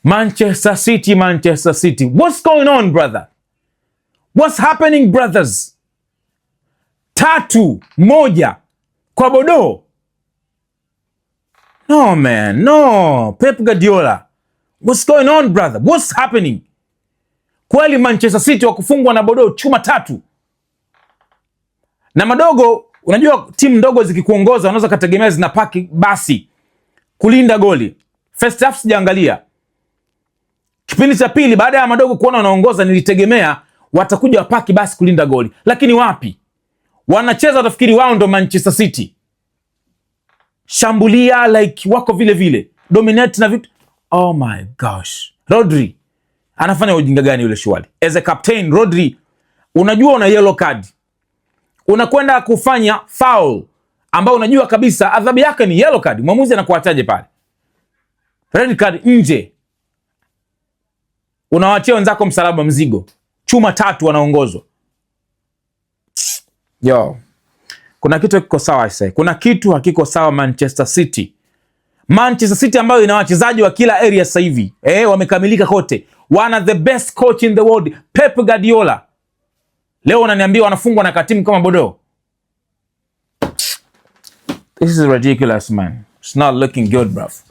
Manchester City, Manchester City. What's going on, brother? What's happening, brothers? 3-1 kwa Bordeaux. No, man. No. Pep Guardiola. What's going on, brother? What's happening? Kweli Manchester City wakufungwa na Bordeaux chuma 3. Na madogo, unajua timu ndogo zikikuongoza unaweza kategemea zinapaki basi kulinda goli. First half sijaangalia. Kipindi cha pili baada ya madogo kuona wanaongoza nilitegemea watakuja wapaki basi kulinda goli. Lakini wapi? Wanacheza watafikiri wao ndo Manchester City. Shambulia like wako vile vile. Dominate na vitu. Oh my gosh. Rodri anafanya ujinga gani yule shwali? As a captain Rodri, unajua una yellow card. Unakwenda kufanya foul ambao unajua kabisa adhabu yake ni yellow card. Mwamuzi anakuachaje pale? Red card nje. Unawaachia wenzako msalaba mzigo. Chuma 3 wanaongozwa. Yo. Kuna kitu hakiko sawa sasa. Kuna kitu hakiko sawa Manchester City. Manchester City ambayo ina wachezaji wa kila area sasa hivi. Wamekamilika kote. Wana the best coach in the world, Pep Guardiola. Leo unaniambia wanafungwa na katimu kama Bordeaux. This is ridiculous, man. It's not looking good, bruv.